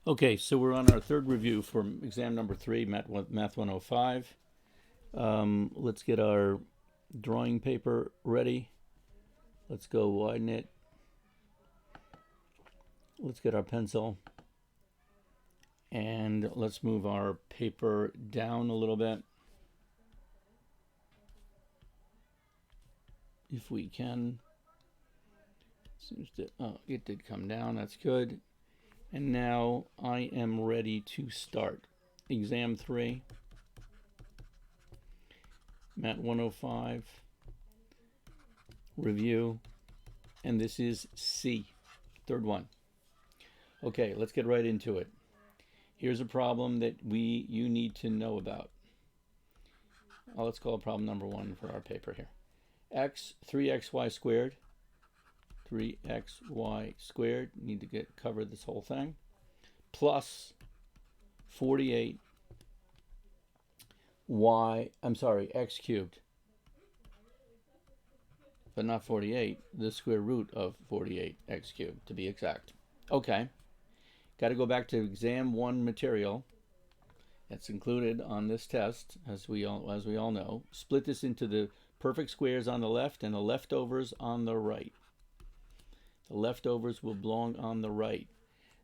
Okay, so we're on our third review for exam number 3, Math 105. Let's get our drawing paper ready. Let's go widen it. Let's get our pencil. And let's move our paper down a little bit, if we can. Seems to, oh, it did come down. That's good. And now I am ready to start. Exam 3, Math 105, review, and this is C, third one. Okay, let's get right into it. Here's a problem that you need to know about. Let's call it problem number 1 for our paper here. 3xy squared, 3xy squared, need to cover this whole thing, plus 48 x cubed, but not 48, the square root of 48 x cubed to be exact. Okay, got to go back to exam 1 material that's included on this test, as we all know. Split this into the perfect squares on the left and the leftovers on the right. The leftovers will belong on the right.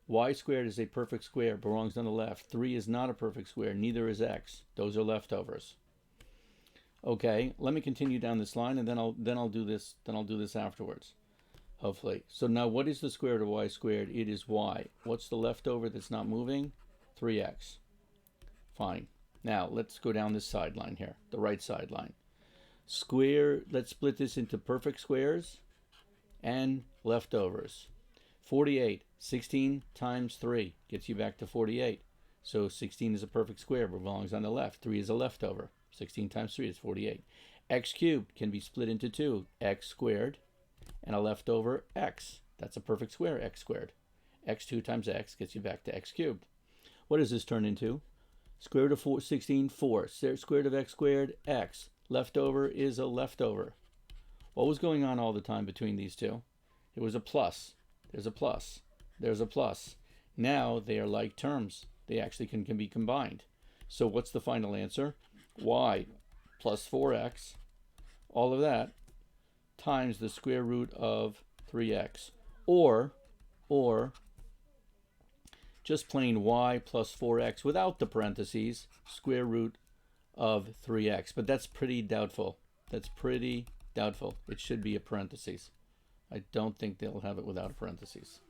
Y squared is a perfect square, belongs on the left. 3 is not a perfect square, neither is x. Those are leftovers. Okay, let me continue down this line, and then I'll do this afterwards, hopefully. So now, what is the square root of y squared? It is y. What's the leftover that's not moving? 3x. Fine. Now let's go down this sideline here, the right sideline. Let's split this into perfect squares and leftovers. 48, 16 times 3 gets you back to 48. So 16 is a perfect square, but belongs on the left. 3 is a leftover. 16 times 3 is 48. X cubed can be split into 2. X squared and a leftover x. That's a perfect square, x squared. X2 times x gets you back to x cubed. What does this turn into? Square root of 16, 4. Square root of x squared, x. Leftover is a leftover. What was going on all the time between these two? It was a plus. There's a plus. There's a plus. Now they are like terms. They actually can be combined. So what's the final answer? Y plus 4x, all of that, times the square root of 3x. Or just plain y plus 4x without the parentheses, square root of 3x. But that's pretty doubtful. That's pretty doubtful. It should be a parentheses. I don't think they'll have it without a parentheses,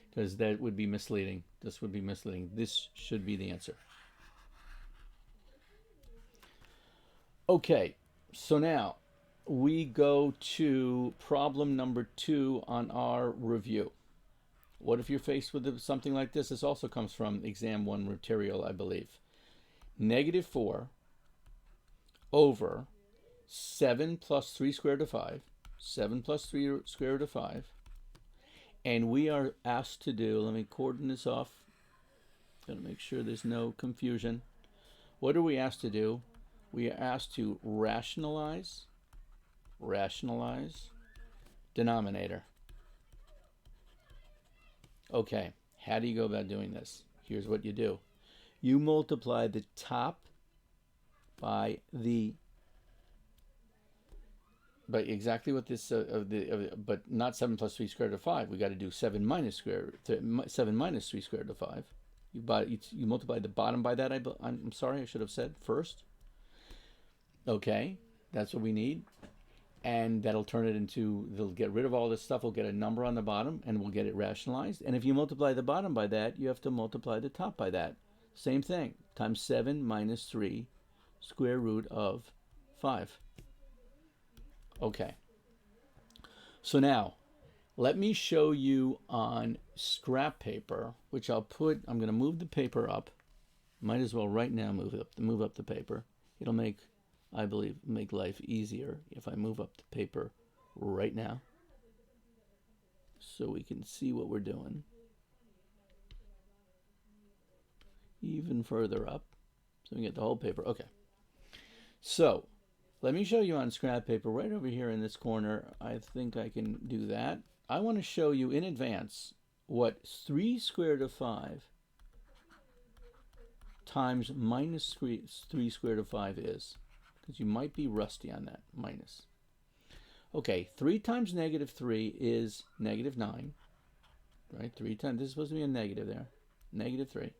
because that would be misleading. This would be misleading. This should be the answer. Okay, so now we go to problem number 2 on our review. What if you're faced with something like this? This also comes from exam 1 material, I believe. -4 over 7 plus 3 squared root of 5. 7 plus 3 square root of 5. And we are asked to do, let me cordon this off. Gotta make sure there's no confusion. What are we asked to do? We are asked to rationalize denominator. Okay, how do you go about doing this? Here's what you do. You multiply the top by exactly what this but not 7 plus 3 squared root of 5. We got to do 7 minus 3 squared root of 5. You multiply the bottom by that. I'm sorry, I should have said first. Okay, that's what we need. And that'll turn it into, they'll get rid of all this stuff. We'll get a number on the bottom and we'll get it rationalized. And if you multiply the bottom by that, you have to multiply the top by that. Same thing, times 7 minus 3 square root of 5. Okay. So now, let me show you on scrap paper, which I'm going to move the paper up. Might as well right now move up the paper. It'll make, I believe, make life easier if I move up the paper right now, so we can see what we're doing. Even further up, so we get the whole paper. Okay. So let me show you on scrap paper right over here in this corner. I think I can do that. I want to show you in advance what 3 squared root of 5 times minus 3 square root of 5 is? Because you might be rusty on that, minus. Okay, 3 times negative 3 is negative 9. Right, 3 times, this is supposed to be a negative there. Negative 3.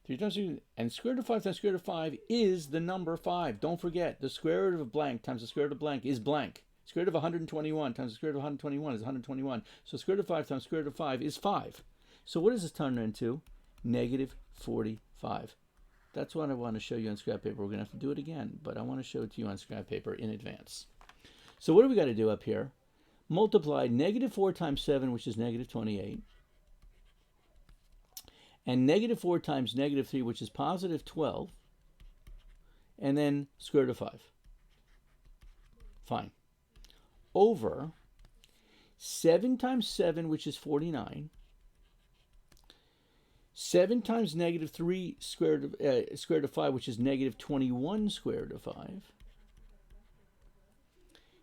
3 times 3, and square root of 5 times square root of 5 is the number 5. Don't forget, the square root of blank times the square root of blank is blank. Square root of 121 times the square root of 121 is 121. So square root of 5 times square root of 5 is 5. So what does this turn into? Negative 45. That's what I want to show you on scrap paper. We're going to have to do it again, but I want to show it to you on scrap paper in advance. So what do we got to do up here? Multiply negative 4 times 7, which is negative 28. And negative 4 times negative 3, which is positive 12. And then square root of 5. Fine. Over 7 times 7, which is 49. 7 times negative 3 square root of 5, which is negative 21 square root of 5.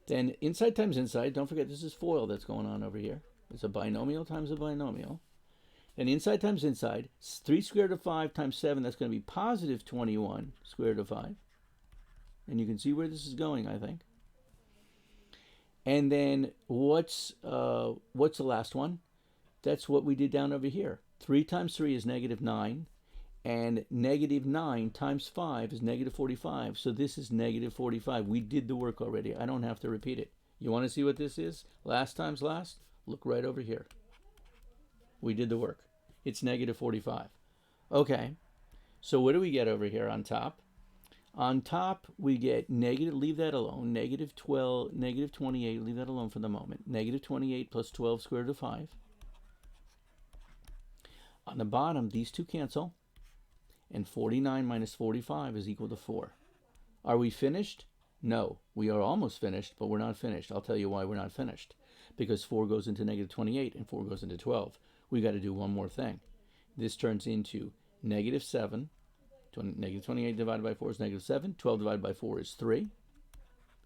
Then inside times inside, don't forget this is FOIL that's going on over here. It's a binomial times a binomial. Then inside times inside, 3 square root of 5 times 7, that's going to be positive 21 square root of 5. And you can see where this is going, I think. And then what's the last one? That's what we did down over here. 3 times 3 is negative 9. And negative 9 times 5 is negative 45. So this is negative 45. We did the work already. I don't have to repeat it. You want to see what this is? Last times last? Look right over here. We did the work. It's negative 45. Okay. So what do we get over here on top? On top, we get negative, leave that alone, negative 12, negative 28, leave that alone for the moment. Negative 28 plus 12 square root of 5. On the bottom, these two cancel. And 49 minus 45 is equal to 4. Are we finished? No, we are almost finished, but we're not finished. I'll tell you why we're not finished. Because 4 goes into negative 28 and 4 goes into 12. We got to do one more thing. This turns into negative 7. Negative 28 divided by 4 is negative 7. 12 divided by 4 is 3.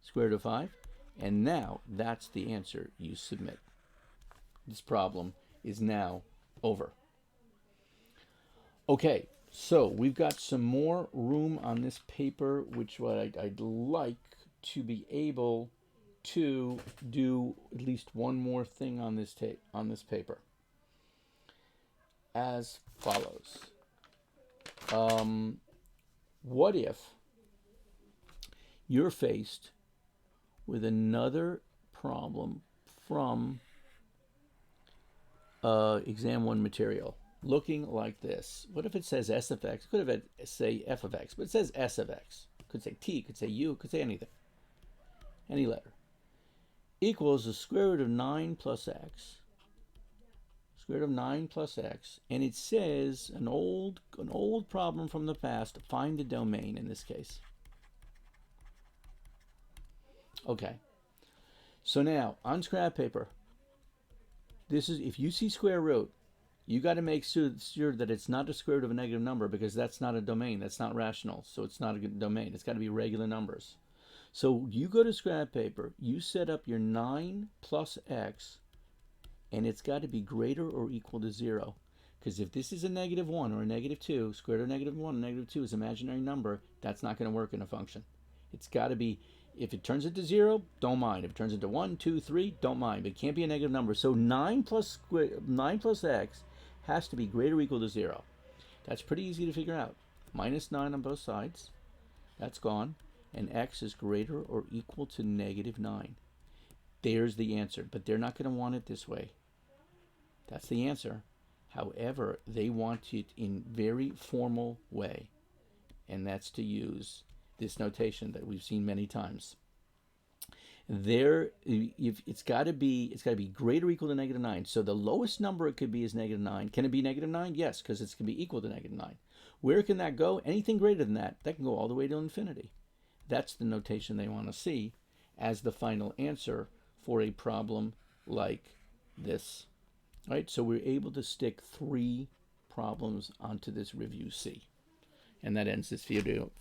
Square root of 5. And now that's the answer you submit. This problem is now over. Okay, so we've got some more room on this paper, which I'd like to be able to do at least one more thing on this paper. As follows. What if you're faced with another problem from exam 1 material looking like this? What if it says S of x? Could have say F of x, but it says S of x. Could say T, could say U, could say anything. Any letter. Equals the square root of 9 plus x. Square root of 9 plus x, and it says an old problem from the past. Find the domain in this case. Okay. So now on scrap paper, this is if you see square root, you got to make sure that it's not the square root of a negative number, because that's not a domain. That's not rational. So it's not a domain. It's got to be regular numbers. So you go to scrap paper, you set up your 9 plus x. And it's got to be greater or equal to 0. Because if this is a negative 1 or a negative 2, square root of negative 1 and negative 2 is an imaginary number, that's not going to work in a function. It's got to be, if it turns into 0, don't mind. If it turns into 1, 2, 3, don't mind. But it can't be a negative number. So 9 plus x has to be greater or equal to 0. That's pretty easy to figure out. Minus 9 on both sides. That's gone. And x is greater or equal to negative 9. There's the answer. But they're not going to want it this way. That's the answer. However, they want it in very formal way, and that's to use this notation that we've seen many times. It's got to be greater or equal to negative 9. So the lowest number it could be is negative 9. Can it be negative 9? Yes, because it's going to be equal to negative 9. Where can that go? Anything greater than that, that can go all the way to infinity. That's the notation they want to see as the final answer for a problem like this. All right, so we're able to stick 3 problems onto this review C. And that ends this video.